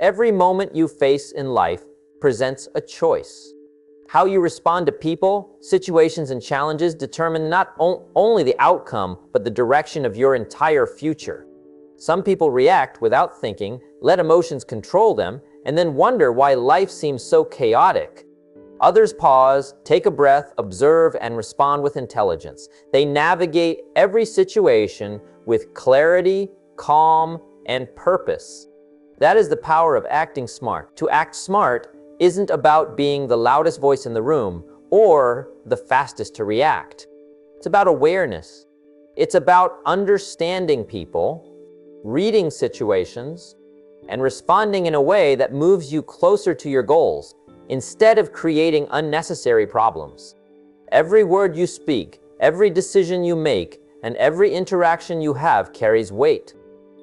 Every moment you face in life presents a choice. How you respond to people, situations, and challenges determine not only the outcome, but the direction of your entire future. Some people react without thinking, let emotions control them, and then wonder why life seems so chaotic. Others pause, take a breath, observe, and respond with intelligence. They navigate every situation with clarity, calm, and purpose. That is the power of acting smart. To act smart isn't about being the loudest voice in the room or the fastest to react. It's about awareness. It's about understanding people, reading situations, and responding in a way that moves you closer to your goals, instead of creating unnecessary problems. Every word you speak, every decision you make, and every interaction you have carries weight.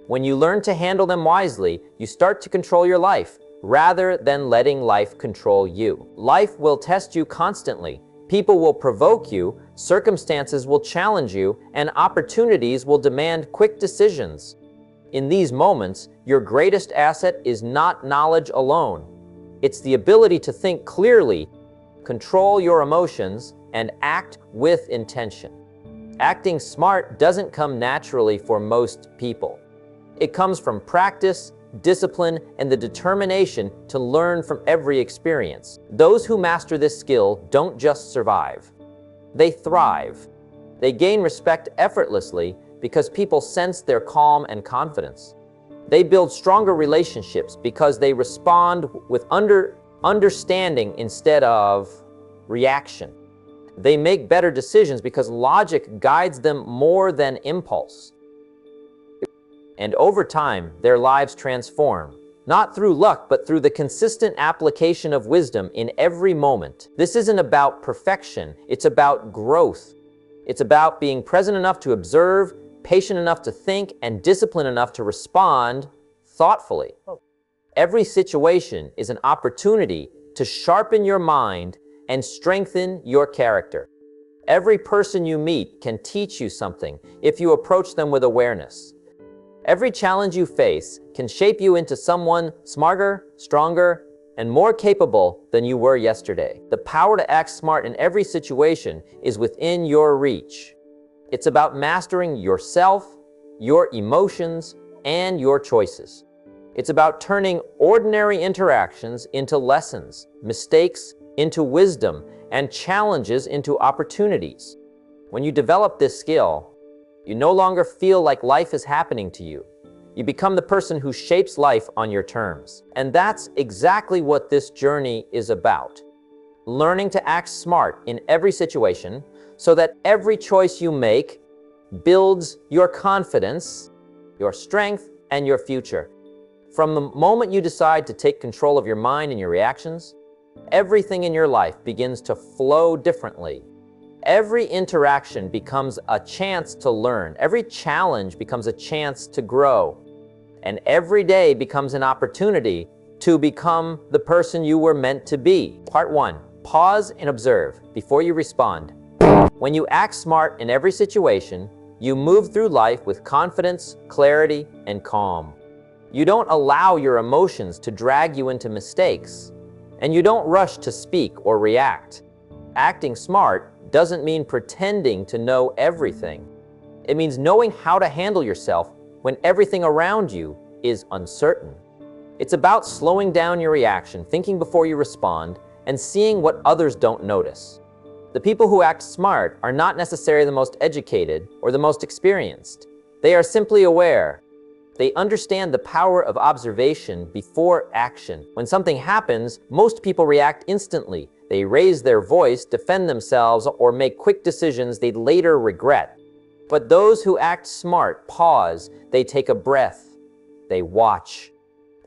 When you learn to handle them wisely, you start to control your life, rather than letting life control you. Life will test you constantly. People will provoke you, circumstances will challenge you, and opportunities will demand quick decisions. In these moments, your greatest asset is not knowledge alone. It's the ability to think clearly, control your emotions, and act with intention. Acting smart doesn't come naturally for most people. It comes from practice, discipline, and the determination to learn from every experience. Those who master this skill don't just survive. They thrive. They gain respect effortlessly because people sense their calm and confidence. They build stronger relationships because they respond with understanding instead of reaction. They make better decisions because logic guides them more than impulse. And over time, their lives transform, not through luck, but through the consistent application of wisdom in every moment. This isn't about perfection, it's about growth. It's about being present enough to observe, patient enough to think, and disciplined enough to respond thoughtfully. Every situation is an opportunity to sharpen your mind and strengthen your character. Every person you meet can teach you something if you approach them with awareness. Every challenge you face can shape you into someone smarter, stronger, and more capable than you were yesterday. The power to act smart in every situation is within your reach. It's about mastering yourself, your emotions, and your choices. It's about turning ordinary interactions into lessons, mistakes into wisdom, and challenges into opportunities. When you develop this skill, you no longer feel like life is happening to you. You become the person who shapes life on your terms. And that's exactly what this journey is about. Learning to act smart in every situation so that every choice you make builds your confidence, your strength, and your future. From the moment you decide to take control of your mind and your reactions, everything in your life begins to flow differently. Every interaction becomes a chance to learn. Every challenge becomes a chance to grow. And every day becomes an opportunity to become the person you were meant to be. Part 1. Pause and observe before you respond. When you act smart in every situation, you move through life with confidence, clarity, and calm. You don't allow your emotions to drag you into mistakes, and you don't rush to speak or react. Acting smart doesn't mean pretending to know everything. It means knowing how to handle yourself when everything around you is uncertain. It's about slowing down your reaction, thinking before you respond, and seeing what others don't notice. The people who act smart are not necessarily the most educated or the most experienced. They are simply aware. They understand the power of observation before action. When something happens, most people react instantly. They raise their voice, defend themselves, or make quick decisions they'd later regret. But those who act smart pause, they take a breath, they watch.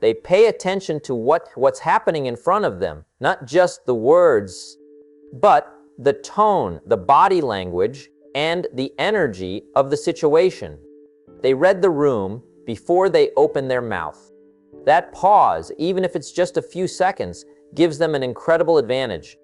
They pay attention to what's happening in front of them, not just the words, but the tone, the body language, and the energy of the situation. They read the room before they open their mouth. That pause, even if it's just a few seconds, gives them an incredible advantage.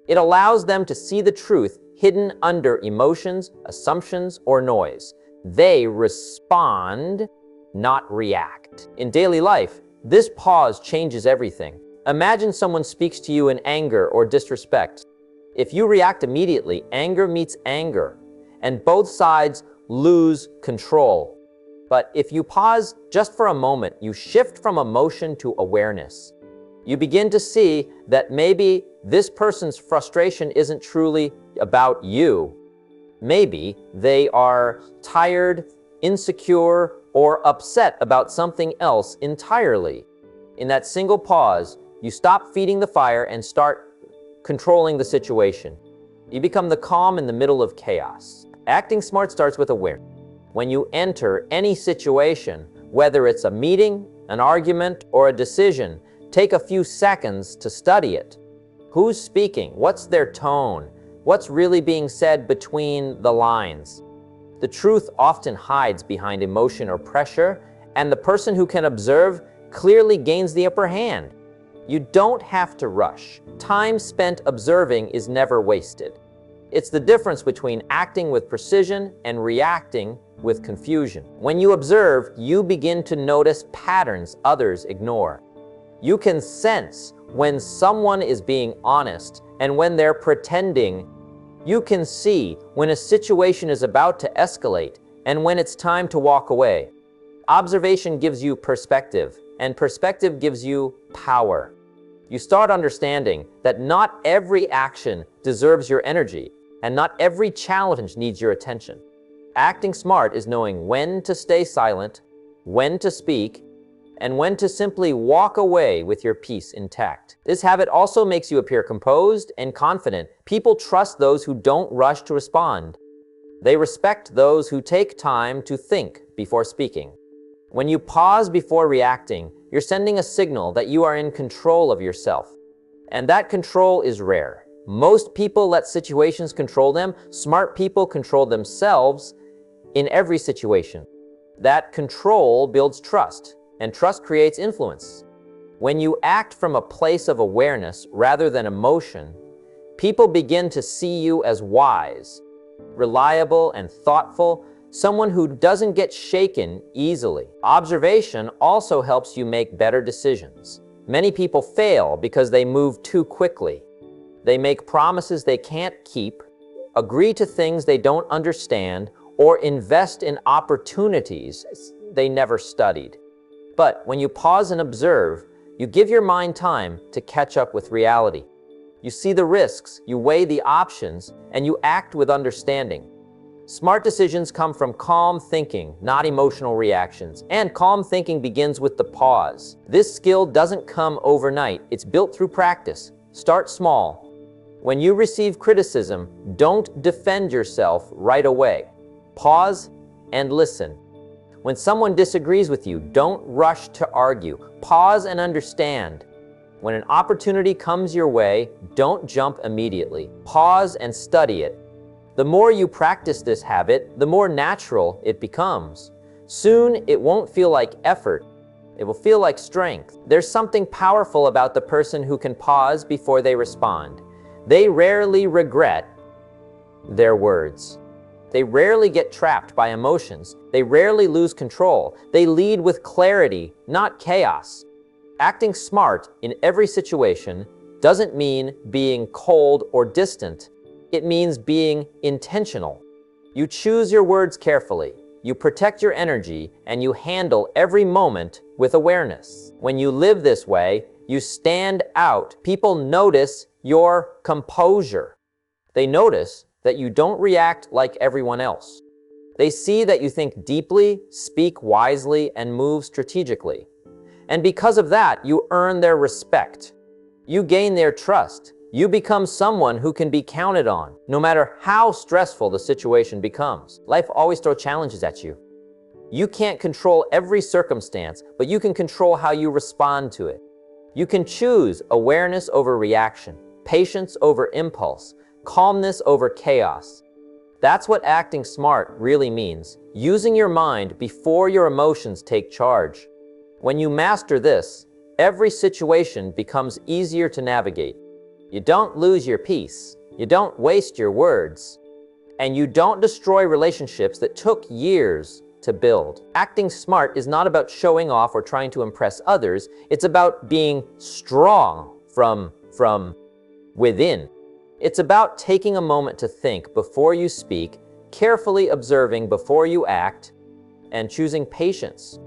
It allows them to see the truth hidden under emotions, assumptions, or noise. They respond, not react. In daily life, This pause changes everything. Imagine someone speaks to you in anger or disrespect. If you react immediately, anger meets anger, and both sides lose control. But if you pause just for a moment, you shift from emotion to awareness. You begin to see that maybe this person's frustration isn't truly about you. Maybe they are tired, insecure, or upset about something else entirely. In that single pause, you stop feeding the fire and start controlling the situation. You become the calm in the middle of chaos. Acting smart starts with awareness. When you enter any situation, whether it's a meeting, an argument, or a decision, take a few seconds to study it. Who's speaking? What's their tone? What's really being said between the lines? The truth often hides behind emotion or pressure, and the person who can observe clearly gains the upper hand. You don't have to rush. Time spent observing is never wasted. It's the difference between acting with precision and reacting with confusion. When you observe, you begin to notice patterns others ignore. You can sense when someone is being honest and when they're pretending. You can see when a situation is about to escalate and when it's time to walk away. Observation gives you perspective, and perspective gives you power. You start understanding that not every action deserves your energy, and not every challenge needs your attention. Acting smart is knowing when to stay silent, when to speak, and when to simply walk away with your peace intact. This habit also makes you appear composed and confident. People trust those who don't rush to respond. They respect those who take time to think before speaking. When you pause before reacting, you're sending a signal that you are in control of yourself. And that control is rare. Most people let situations control them. Smart people control themselves in every situation. That control builds trust, and trust creates influence. When you act from a place of awareness rather than emotion, people begin to see you as wise, reliable, and thoughtful, someone who doesn't get shaken easily. Observation also helps you make better decisions. Many people fail because they move too quickly. They make promises they can't keep, agree to things they don't understand, or invest in opportunities they never studied. But when you pause and observe, you give your mind time to catch up with reality. You see the risks, you weigh the options, and you act with understanding. Smart decisions come from calm thinking, not emotional reactions. And calm thinking begins with the pause. This skill doesn't come overnight. It's built through practice. Start small. When you receive criticism, don't defend yourself right away. Pause and listen. When someone disagrees with you, don't rush to argue. Pause and understand. When an opportunity comes your way, don't jump immediately. Pause and study it. The more you practice this habit, the more natural it becomes. Soon, it won't feel like effort. It will feel like strength. There's something powerful about the person who can pause before they respond. They rarely regret their words. They rarely get trapped by emotions. They rarely lose control. They lead with clarity, not chaos. Acting smart in every situation doesn't mean being cold or distant. It means being intentional. You choose your words carefully. You protect your energy, and you handle every moment with awareness. When you live this way, you stand out. People notice your composure. They notice that you don't react like everyone else. They see that you think deeply, speak wisely, and move strategically. And because of that, you earn their respect. You gain their trust. You become someone who can be counted on, no matter how stressful the situation becomes. Life always throws challenges at you. You can't control every circumstance, but you can control how you respond to it. You can choose awareness over reaction, patience over impulse, calmness over chaos. That's what acting smart really means, using your mind before your emotions take charge. When you master this, every situation becomes easier to navigate. You don't lose your peace, you don't waste your words, and you don't destroy relationships that took years to build. Acting smart is not about showing off or trying to impress others. It's about being strong from within. It's about taking a moment to think before you speak, carefully observing before you act, and choosing patience.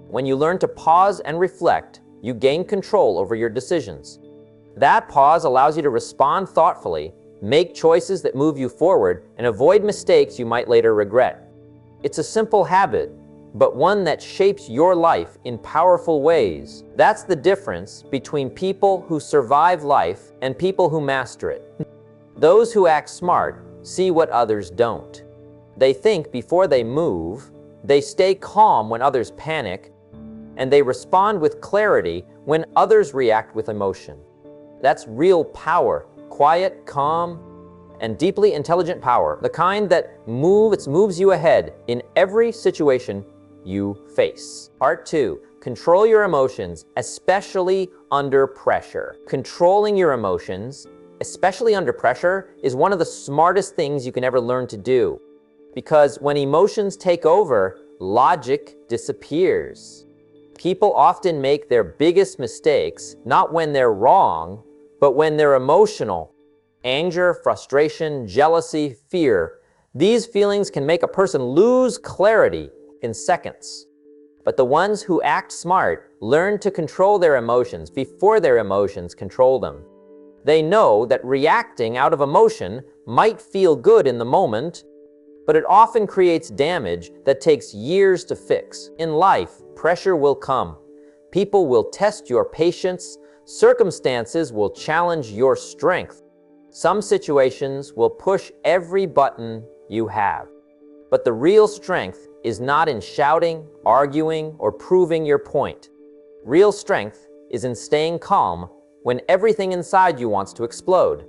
When you learn to pause and reflect, you gain control over your decisions. That pause allows you to respond thoughtfully, make choices that move you forward, and avoid mistakes you might later regret. It's a simple habit, but one that shapes your life in powerful ways. That's the difference between people who survive life and people who master it. Those who act smart see what others don't. They think before they move, they stay calm when others panic, and they respond with clarity when others react with emotion. That's real power. Quiet, calm, and deeply intelligent power. The kind that moves you ahead in every situation you face. Part 2. Control your emotions, especially under pressure. Controlling your emotions, especially under pressure, is one of the smartest things you can ever learn to do. Because when emotions take over, logic disappears. People often make their biggest mistakes not when they're wrong, but when they're emotional. Anger, frustration, jealousy, fear. These feelings can make a person lose clarity in seconds. But the ones who act smart learn to control their emotions before their emotions control them. They know that reacting out of emotion might feel good in the moment, but it often creates damage that takes years to fix. In life, pressure will come. People will test your patience. Circumstances will challenge your strength. Some situations will push every button you have. But the real strength is not in shouting, arguing, or proving your point. Real strength is in staying calm when everything inside you wants to explode.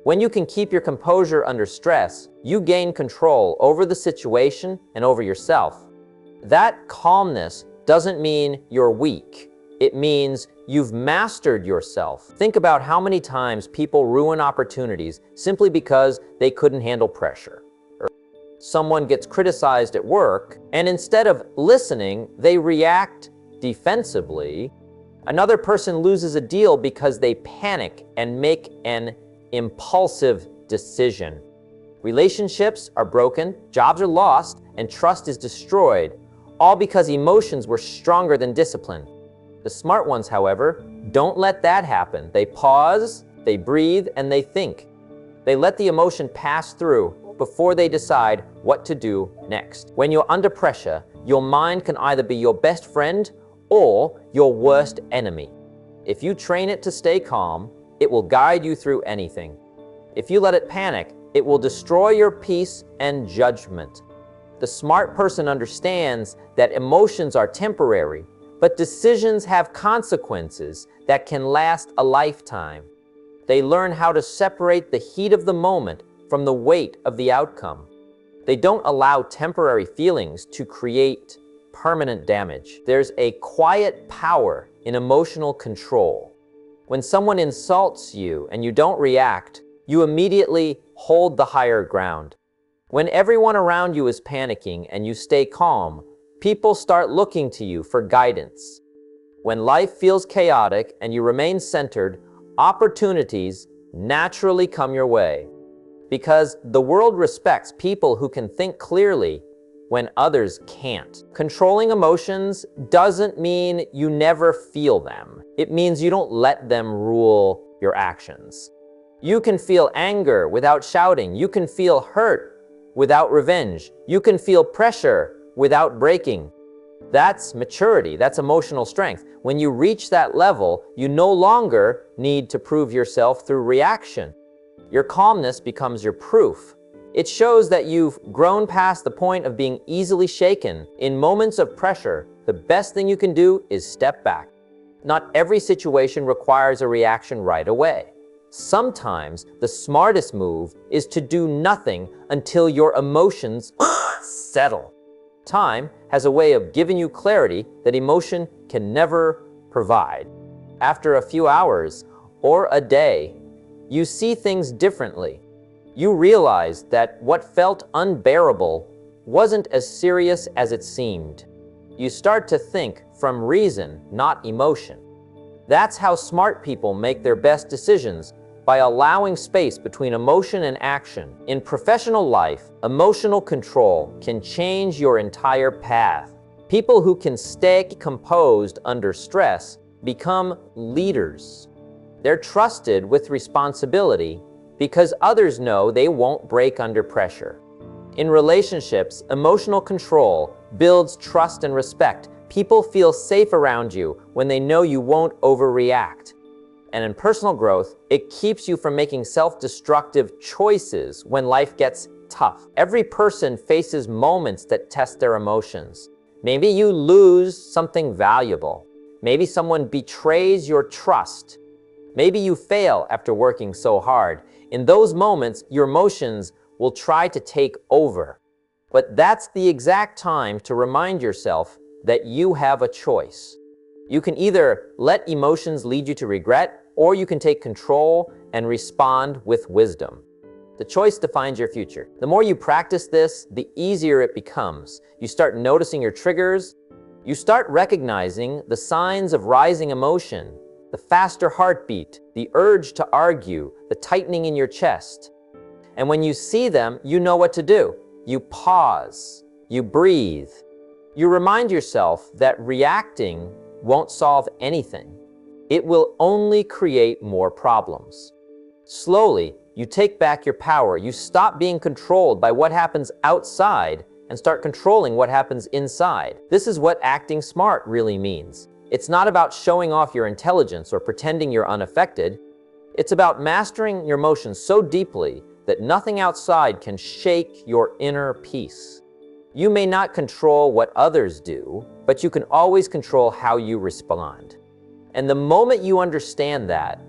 When you can keep your composure under stress, you gain control over the situation and over yourself. That calmness doesn't mean you're weak. It means you've mastered yourself. Think about how many times people ruin opportunities simply because they couldn't handle pressure. Or someone gets criticized at work, and instead of listening, they react defensively. Another person loses a deal because they panic and make an impulsive decision. Relationships are broken, jobs are lost, and trust is destroyed, all because emotions were stronger than discipline. The smart ones, however, don't let that happen. They pause, they breathe, and they think. They let the emotion pass through before they decide what to do next. When you're under pressure, your mind can either be your best friend or your worst enemy. If you train it to stay calm, it will guide you through anything. If you let it panic, it will destroy your peace and judgment. The smart person understands that emotions are temporary, but decisions have consequences that can last a lifetime. They learn how to separate the heat of the moment from the weight of the outcome. They don't allow temporary feelings to create permanent damage. There's a quiet power in emotional control. When someone insults you and you don't react, you immediately hold the higher ground. When everyone around you is panicking and you stay calm, people start looking to you for guidance. When life feels chaotic and you remain centered, opportunities naturally come your way. Because the world respects people who can think clearly when others can't. Controlling emotions doesn't mean you never feel them. It means you don't let them rule your actions. You can feel anger without shouting. You can feel hurt without revenge. You can feel pressure without breaking. That's maturity. That's emotional strength. When you reach that level, you no longer need to prove yourself through reaction. Your calmness becomes your proof. It shows that you've grown past the point of being easily shaken. In moments of pressure, the best thing you can do is step back. Not every situation requires a reaction right away. Sometimes the smartest move is to do nothing until your emotions settle. Time has a way of giving you clarity that emotion can never provide. After a few hours or a day, you see things differently. You realize that what felt unbearable wasn't as serious as it seemed. You start to think from reason, not emotion. That's how smart people make their best decisions, by allowing space between emotion and action. In professional life, emotional control can change your entire path. People who can stay composed under stress become leaders. They're trusted with responsibility because others know they won't break under pressure. In relationships, emotional control builds trust and respect. People feel safe around you when they know you won't overreact. And in personal growth, it keeps you from making self-destructive choices when life gets tough. Every person faces moments that test their emotions. Maybe you lose something valuable. Maybe someone betrays your trust. Maybe you fail after working so hard. In those moments, your emotions will try to take over. But that's the exact time to remind yourself that you have a choice. You can either let emotions lead you to regret, or you can take control and respond with wisdom. The choice defines your future. The more you practice this, the easier it becomes. You start noticing your triggers. You start recognizing the signs of rising emotion, the faster heartbeat, the urge to argue, the tightening in your chest. And when you see them, you know what to do. You pause, you breathe. You remind yourself that reacting won't solve anything. It will only create more problems. Slowly, you take back your power. You stop being controlled by what happens outside and start controlling what happens inside. This is what acting smart really means. It's not about showing off your intelligence or pretending you're unaffected. It's about mastering your emotions so deeply that nothing outside can shake your inner peace. You may not control what others do, but you can always control how you respond. And the moment you understand that,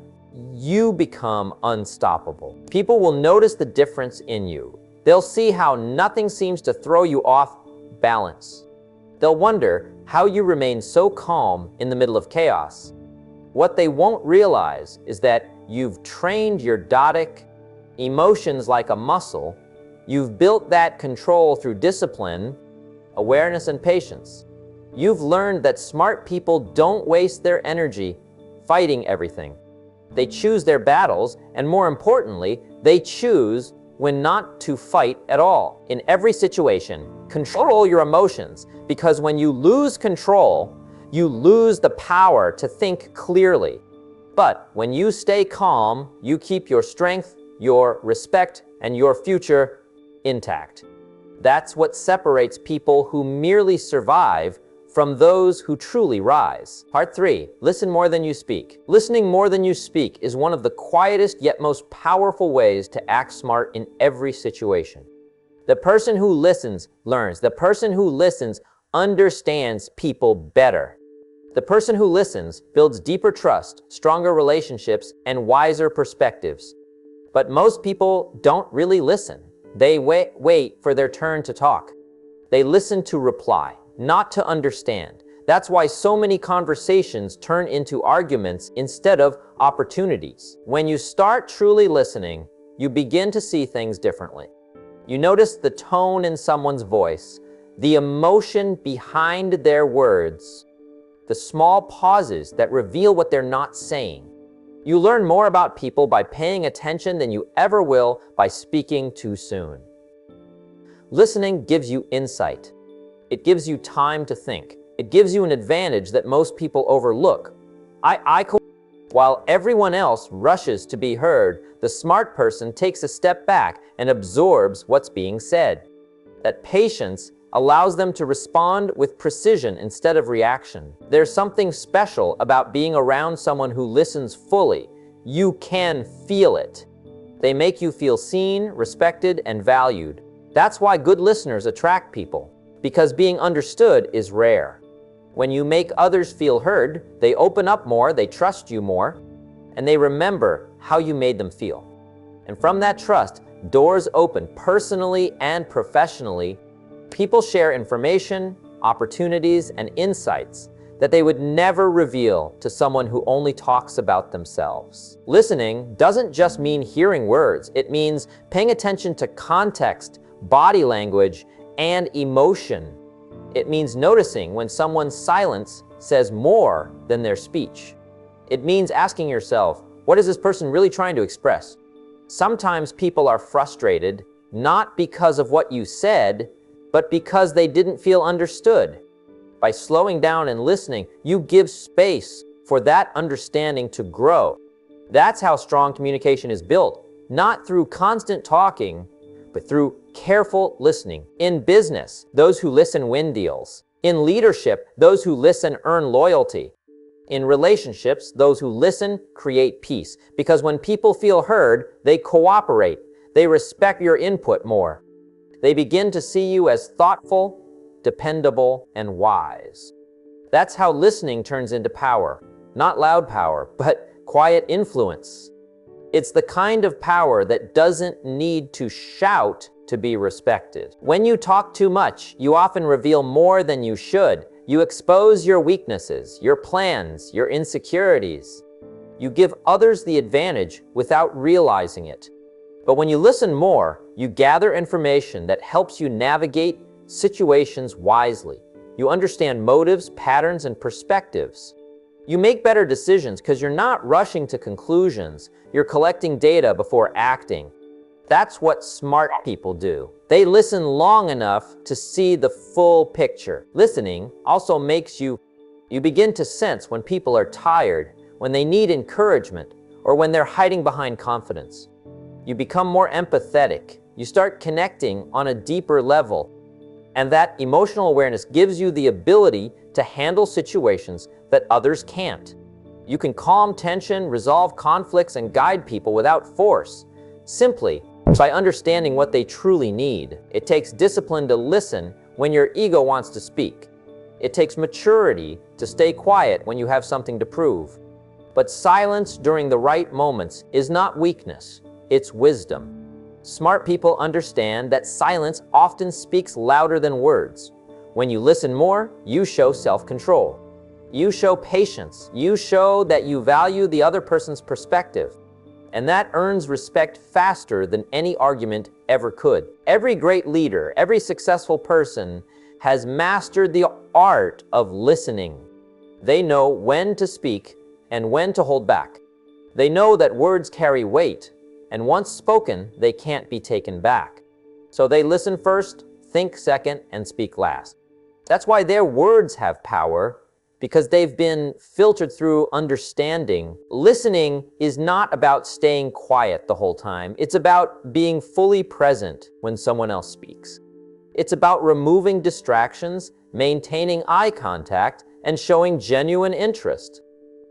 you become unstoppable. People will notice the difference in you. They'll see how nothing seems to throw you off balance. They'll wonder how you remain so calm in the middle of chaos. What they won't realize is that you've trained your Dodic emotions like a muscle. You've built that control through discipline, awareness, and patience. You've learned that smart people don't waste their energy fighting everything. They choose their battles, and more importantly, they choose when not to fight at all. In every situation, control your emotions, because when you lose control, you lose the power to think clearly. But when you stay calm, you keep your strength, your respect, and your future intact. That's what separates people who merely survive from those who truly rise. Part 3, listen more than you speak. Listening more than you speak is one of the quietest yet most powerful ways to act smart in every situation. The person who listens learns. The person who listens understands people better. The person who listens builds deeper trust, stronger relationships, and wiser perspectives. But most people don't really listen. They wait for their turn to talk. They listen to reply, not to understand. That's why so many conversations turn into arguments instead of opportunities. When you start truly listening, you begin to see things differently. You notice the tone in someone's voice, the emotion behind their words, the small pauses that reveal what they're not saying. You learn more about people by paying attention than you ever will by speaking too soon. Listening gives you insight. It gives you time to think. It gives you an advantage that most people overlook. While everyone else rushes to be heard, the smart person takes a step back and absorbs what's being said. That patience allows them to respond with precision instead of reaction. There's something special about being around someone who listens fully. You can feel it. They make you feel seen, respected, and valued. That's why good listeners attract people, because being understood is rare. When you make others feel heard, they open up more, they trust you more, and they remember how you made them feel. And from that trust, doors open personally and professionally. People share information, opportunities, and insights that they would never reveal to someone who only talks about themselves. Listening doesn't just mean hearing words. It means paying attention to context, body language, and emotion. It means noticing when someone's silence says more than their speech. It means asking yourself, what is this person really trying to express? Sometimes people are frustrated, not because of what you said, but because they didn't feel understood. By slowing down and listening, you give space for that understanding to grow. That's how strong communication is built, not through constant talking, but through careful listening. In business, those who listen win deals. In leadership, those who listen earn loyalty. In relationships, those who listen create peace. Because when people feel heard, they cooperate. They respect your input more. They begin to see you as thoughtful, dependable, and wise. That's how listening turns into power. Not loud power, but quiet influence. It's the kind of power that doesn't need to shout to be respected. When you talk too much, you often reveal more than you should. You expose your weaknesses, your plans, your insecurities. You give others the advantage without realizing it. But when you listen more, you gather information that helps you navigate situations wisely. You understand motives, patterns, and perspectives. You make better decisions because you're not rushing to conclusions. You're collecting data before acting. That's what smart people do. They listen long enough to see the full picture. Listening also makes you begin to sense when people are tired, when they need encouragement, or when they're hiding behind confidence. You become more empathetic. You start connecting on a deeper level. And that emotional awareness gives you the ability to handle situations that others can't. You can calm tension, resolve conflicts, and guide people without force, simply by understanding what they truly need. It takes discipline to listen when your ego wants to speak. It takes maturity to stay quiet when you have something to prove. But silence during the right moments is not weakness, it's wisdom. Smart people understand that silence often speaks louder than words. When you listen more, you show self-control. You show patience. You show that you value the other person's perspective. And that earns respect faster than any argument ever could. Every great leader, every successful person has mastered the art of listening. They know when to speak and when to hold back. They know that words carry weight, and once spoken, they can't be taken back. So they listen first, think second, and speak last. That's why their words have power, because they've been filtered through understanding. Listening is not about staying quiet the whole time. It's about being fully present when someone else speaks. It's about removing distractions, maintaining eye contact, and showing genuine interest.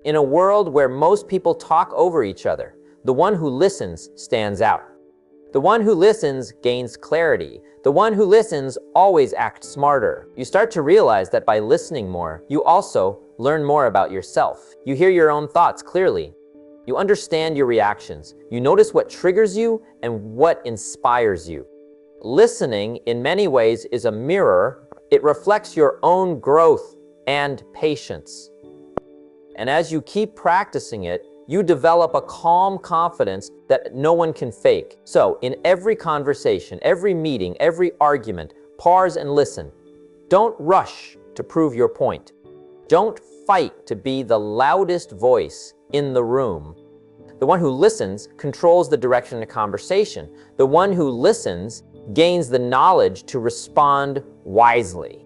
In a world where most people talk over each other, the one who listens stands out. The one who listens gains clarity. The one who listens always acts smarter. You start to realize that by listening more, you also learn more about yourself. You hear your own thoughts clearly. You understand your reactions. You notice what triggers you and what inspires you. Listening, in many ways, is a mirror. It reflects your own growth and patience. And as you keep practicing it, you develop a calm confidence that no one can fake. So, in every conversation, every meeting, every argument, pause and listen. Don't rush to prove your point. Don't fight to be the loudest voice in the room. The one who listens controls the direction of the conversation. The one who listens gains the knowledge to respond wisely.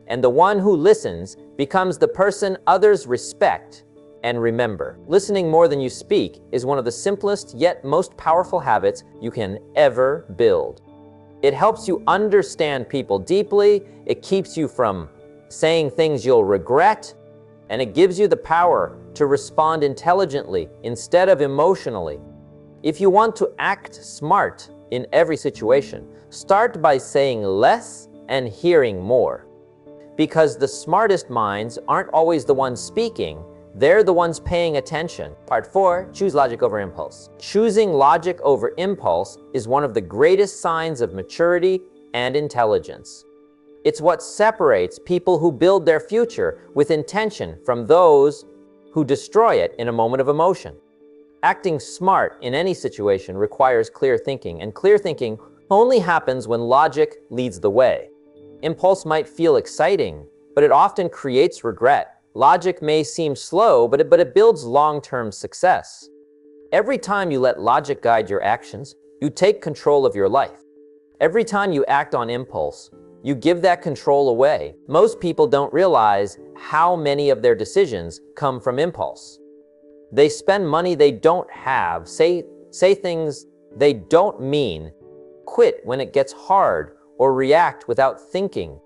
And the one who listens becomes the person others respect and remember. Listening more than you speak is one of the simplest yet most powerful habits you can ever build. It helps you understand people deeply, it keeps you from saying things you'll regret, and it gives you the power to respond intelligently instead of emotionally. If you want to act smart in every situation, start by saying less and hearing more. Because the smartest minds aren't always the ones speaking, they're the ones paying attention. Part 4, choose logic over impulse. Choosing logic over impulse is one of the greatest signs of maturity and intelligence. It's what separates people who build their future with intention from those who destroy it in a moment of emotion. Acting smart in any situation requires clear thinking, and clear thinking only happens when logic leads the way. Impulse might feel exciting, but it often creates regret. Logic may seem slow, but it builds long-term success. Every time you let logic guide your actions, you take control of your life. Every time you act on impulse, you give that control away. Most people don't realize how many of their decisions come from impulse. They spend money they don't have, say things they don't mean, quit when it gets hard, or react without thinking.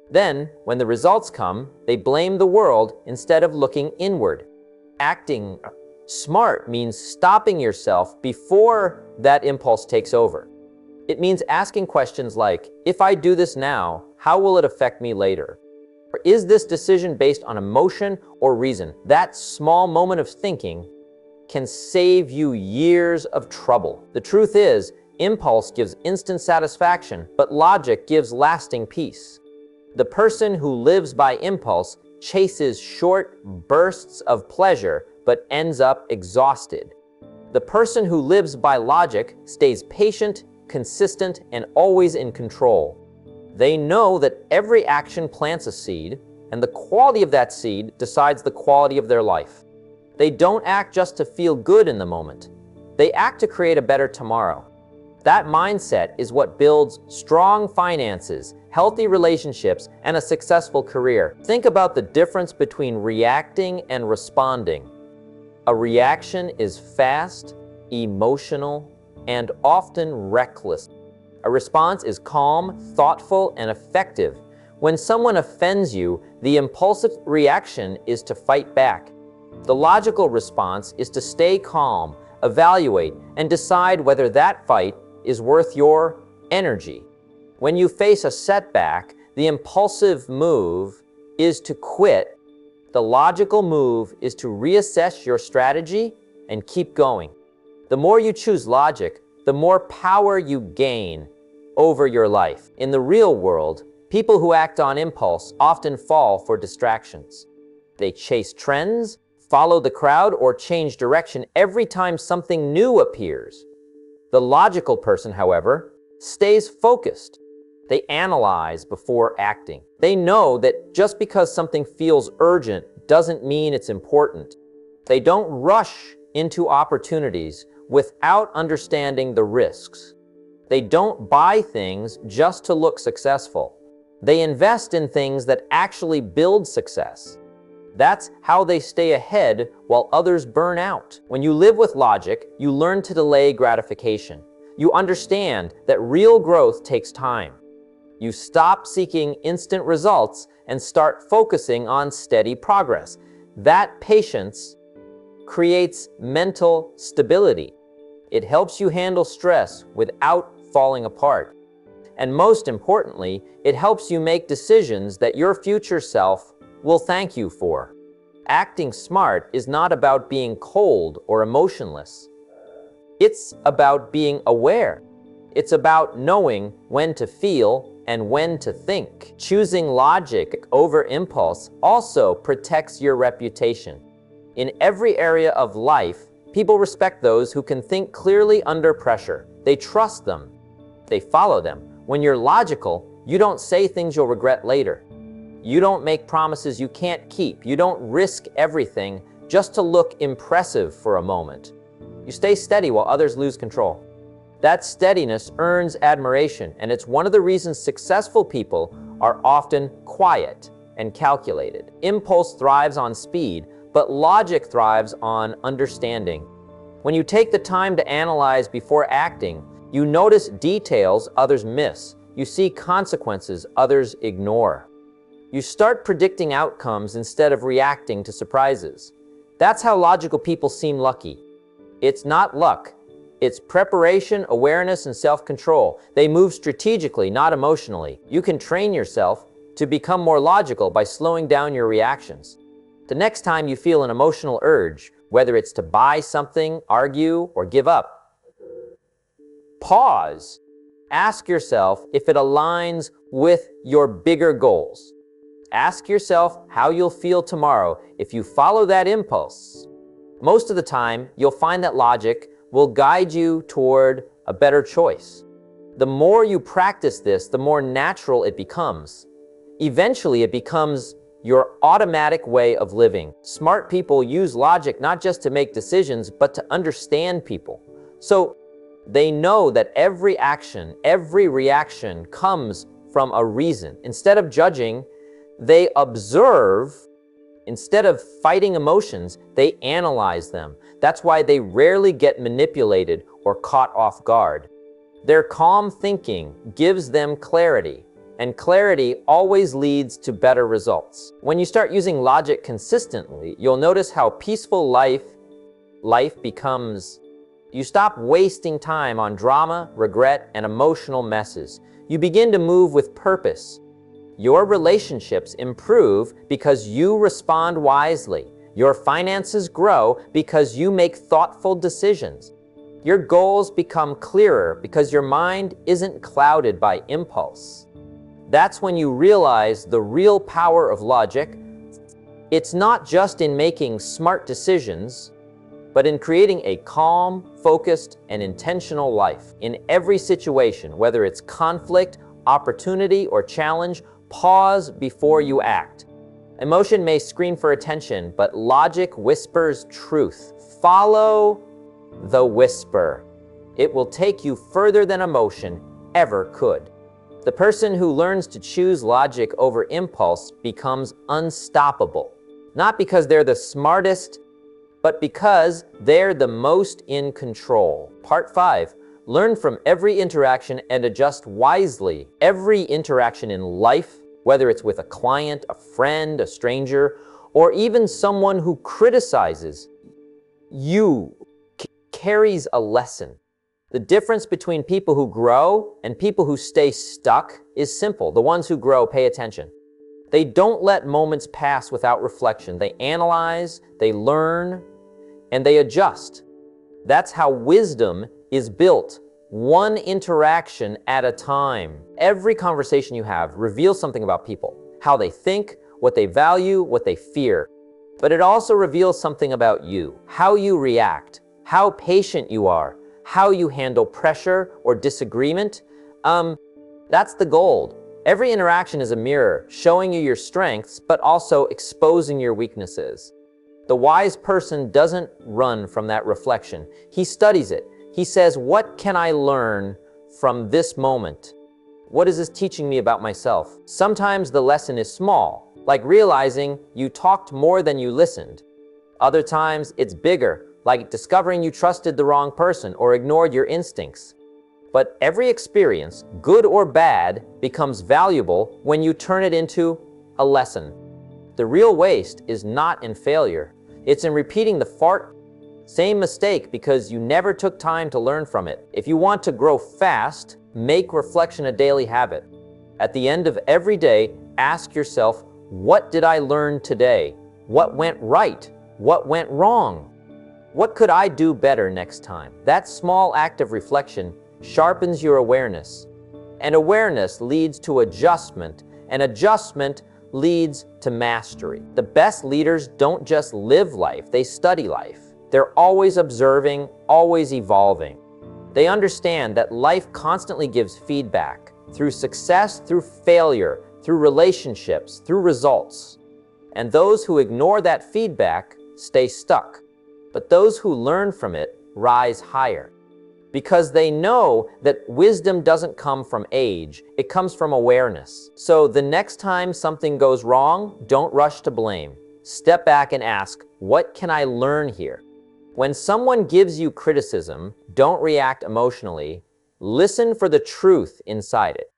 Then, when the results come, they blame the world instead of looking inward. Acting smart means stopping yourself before that impulse takes over. It means asking questions like, if I do this now, how will it affect me later? Or is this decision based on emotion or reason? That small moment of thinking can save you years of trouble. The truth is, impulse gives instant satisfaction, but logic gives lasting peace. The person who lives by impulse chases short bursts of pleasure, but ends up exhausted. The person who lives by logic stays patient, consistent, and always in control. They know that every action plants a seed, and the quality of that seed decides the quality of their life. They don't act just to feel good in the moment. They act to create a better tomorrow. That mindset is what builds strong finances, healthy relationships, and a successful career. Think about the difference between reacting and responding. A reaction is fast, emotional, and often reckless. A response is calm, thoughtful, and effective. When someone offends you, the impulsive reaction is to fight back. The logical response is to stay calm, evaluate, and decide whether that fight is worth your energy. When you face a setback, the impulsive move is to quit. The logical move is to reassess your strategy and keep going. The more you choose logic, the more power you gain over your life. In the real world, people who act on impulse often fall for distractions. They chase trends, follow the crowd, or change direction every time something new appears. The logical person, however, stays focused. They analyze before acting. They know that just because something feels urgent doesn't mean it's important. They don't rush into opportunities without understanding the risks. They don't buy things just to look successful. They invest in things that actually build success. That's how they stay ahead while others burn out. When you live with logic, you learn to delay gratification. You understand that real growth takes time. You stop seeking instant results and start focusing on steady progress. That patience creates mental stability. It helps you handle stress without falling apart. And most importantly, it helps you make decisions that your future self will thank you for. Acting smart is not about being cold or emotionless. It's about being aware. It's about knowing when to feel and when to think. Choosing logic over impulse also protects your reputation. In every area of life, people respect those who can think clearly under pressure. They trust them. They follow them. When you're logical, you don't say things you'll regret later. You don't make promises you can't keep. You don't risk everything just to look impressive for a moment. You stay steady while others lose control. That steadiness earns admiration, and it's one of the reasons successful people are often quiet and calculated. Impulse thrives on speed, but logic thrives on understanding. When you take the time to analyze before acting, you notice details others miss. You see consequences others ignore. You start predicting outcomes instead of reacting to surprises. That's how logical people seem lucky. It's not luck. It's preparation, awareness, and self-control. They move strategically, not emotionally. You can train yourself to become more logical by slowing down your reactions. The next time you feel an emotional urge, whether it's to buy something, argue, or give up, pause. Ask yourself if it aligns with your bigger goals. Ask yourself how you'll feel tomorrow if you follow that impulse. Most of the time, you'll find that logic will guide you toward a better choice. The more you practice this, the more natural it becomes. Eventually, it becomes your automatic way of living. Smart people use logic not just to make decisions, but to understand people. So they know that every action, every reaction comes from a reason. Instead of judging, they observe. Instead of fighting emotions, they analyze them. That's why they rarely get manipulated or caught off guard. Their calm thinking gives them clarity, and clarity always leads to better results. When you start using logic consistently, you'll notice how peaceful life becomes. You stop wasting time on drama, regret, and emotional messes. You begin to move with purpose. Your relationships improve because you respond wisely. Your finances grow because you make thoughtful decisions. Your goals become clearer because your mind isn't clouded by impulse. That's when you realize the real power of logic. It's not just in making smart decisions, but in creating a calm, focused, and intentional life. In every situation, whether it's conflict, opportunity, or challenge, pause before you act. Emotion may scream for attention, but logic whispers truth. Follow the whisper. It will take you further than emotion ever could. The person who learns to choose logic over impulse becomes unstoppable. Not because they're the smartest, but because they're the most in control. Part 5. Learn from every interaction and adjust wisely. Every interaction in life, whether it's with a client, a friend, a stranger, or even someone who criticizes you, carries a lesson. The difference between people who grow and people who stay stuck is simple. The ones who grow pay attention. They don't let moments pass without reflection. They analyze, they learn, and they adjust. That's how wisdom is built, one interaction at a time. Every conversation you have reveals something about people, how they think, what they value, what they fear. But it also reveals something about you, how you react, how patient you are, how you handle pressure or disagreement. That's the gold. Every interaction is a mirror, showing you your strengths, but also exposing your weaknesses. The wise person doesn't run from that reflection. He studies it. He says, what can I learn from this moment? What is this teaching me about myself? Sometimes the lesson is small, like realizing you talked more than you listened. Other times it's bigger, like discovering you trusted the wrong person or ignored your instincts. But every experience, good or bad, becomes valuable when you turn it into a lesson. The real waste is not in failure. It's in repeating the same mistake because you never took time to learn from it. If you want to grow fast, make reflection a daily habit. At the end of every day, ask yourself, what did I learn today? What went right? What went wrong? What could I do better next time? That small act of reflection sharpens your awareness. And awareness leads to adjustment, and adjustment leads to mastery. The best leaders don't just live life, they study life. They're always observing, always evolving. They understand that life constantly gives feedback through success, through failure, through relationships, through results. And those who ignore that feedback stay stuck. But those who learn from it rise higher. Because they know that wisdom doesn't come from age, it comes from awareness. So the next time something goes wrong, don't rush to blame. Step back and ask, what can I learn here? When someone gives you criticism, don't react emotionally. Listen for the truth inside it.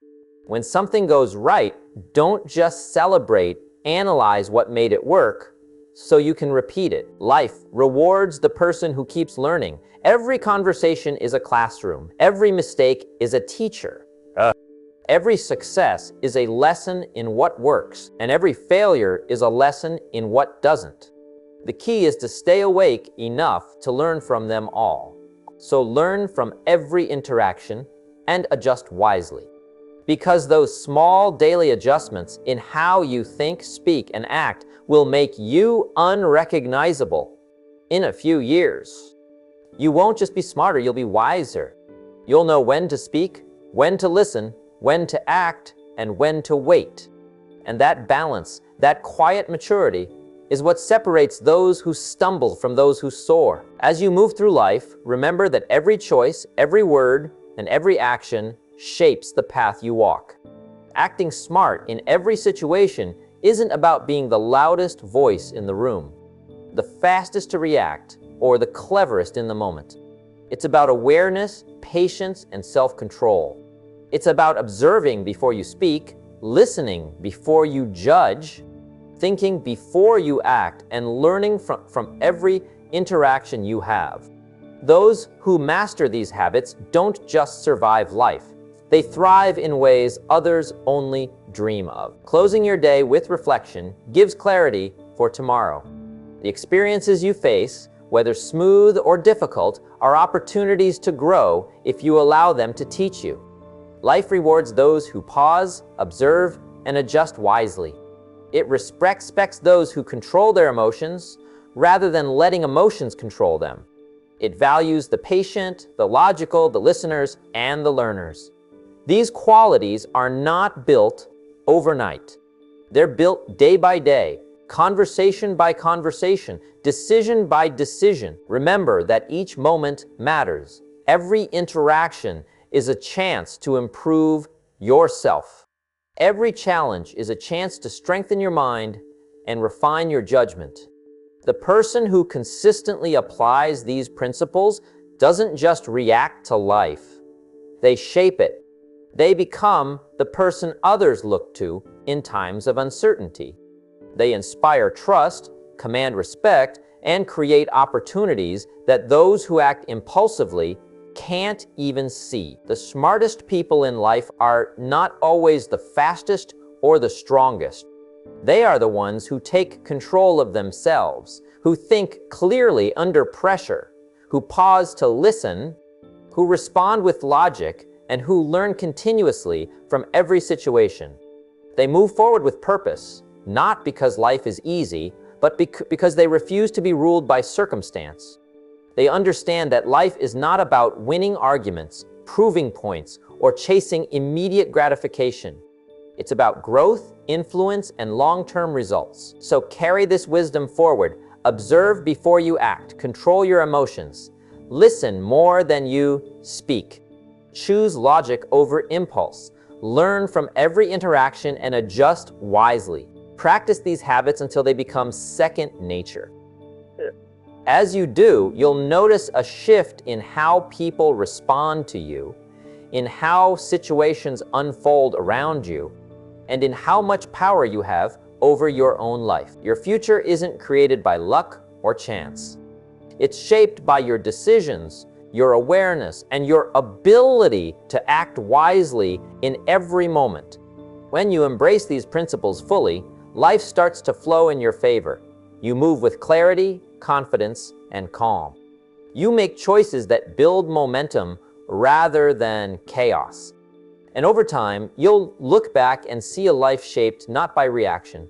When something goes right, don't just celebrate, analyze what made it work so you can repeat it. Life rewards the person who keeps learning. Every conversation is a classroom. Every mistake is a teacher. Every success is a lesson in what works, and every failure is a lesson in what doesn't. The key is to stay awake enough to learn from them all. So learn from every interaction and adjust wisely. Because those small daily adjustments in how you think, speak, and act will make you unrecognizable in a few years. You won't just be smarter, you'll be wiser. You'll know when to speak, when to listen, when to act, and when to wait. And that balance, that quiet maturity, is what separates those who stumble from those who soar. As you move through life, remember that every choice, every word, and every action shapes the path you walk. Acting smart in every situation isn't about being the loudest voice in the room, the fastest to react, or the cleverest in the moment. It's about awareness, patience, and self-control. It's about observing before you speak, listening before you judge, thinking before you act, and learning from every interaction you have. Those who master these habits don't just survive life. They thrive in ways others only dream of. Closing your day with reflection gives clarity for tomorrow. The experiences you face, whether smooth or difficult, are opportunities to grow if you allow them to teach you. Life rewards those who pause, observe, and adjust wisely. It respects those who control their emotions rather than letting emotions control them. It values the patient, the logical, the listeners, and the learners. These qualities are not built overnight. They're built day by day, conversation by conversation, decision by decision. Remember that each moment matters. Every interaction is a chance to improve yourself. Every challenge is a chance to strengthen your mind and refine your judgment. The person who consistently applies these principles doesn't just react to life. They shape it. They become the person others look to in times of uncertainty. They inspire trust, command respect, and create opportunities that those who act impulsively can't even see. The smartest people in life are not always the fastest or the strongest. They are the ones who take control of themselves, who think clearly under pressure, who pause to listen, who respond with logic, and who learn continuously from every situation. They move forward with purpose, not because life is easy, but because they refuse to be ruled by circumstance. They understand that life is not about winning arguments, proving points, or chasing immediate gratification. It's about growth, influence, and long-term results. So carry this wisdom forward. Observe before you act. Control your emotions. Listen more than you speak. Choose logic over impulse. Learn from every interaction and adjust wisely. Practice these habits until they become second nature. As you do, you'll notice a shift in how people respond to you, in how situations unfold around you, and in how much power you have over your own life. Your future isn't created by luck or chance. It's shaped by your decisions, your awareness, and your ability to act wisely in every moment. When you embrace these principles fully, life starts to flow in your favor. You move with clarity, confidence, and calm. You make choices that build momentum rather than chaos. And over time, you'll look back and see a life shaped not by reaction,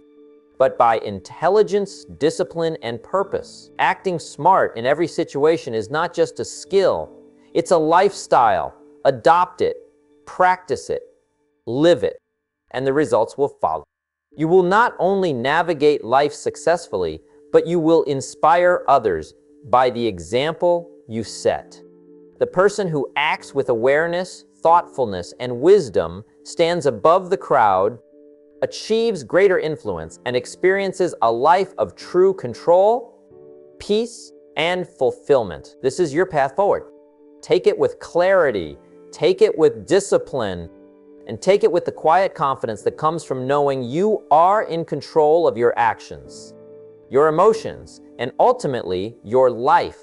but by intelligence, discipline, and purpose. Acting smart in every situation is not just a skill, it's a lifestyle. Adopt it, practice it, live it, and the results will follow. You will not only navigate life successfully, but you will inspire others by the example you set. The person who acts with awareness, thoughtfulness, and wisdom stands above the crowd, achieves greater influence, and experiences a life of true control, peace, and fulfillment. This is your path forward. Take it with clarity, take it with discipline, and take it with the quiet confidence that comes from knowing you are in control of your actions, your emotions, and ultimately your life.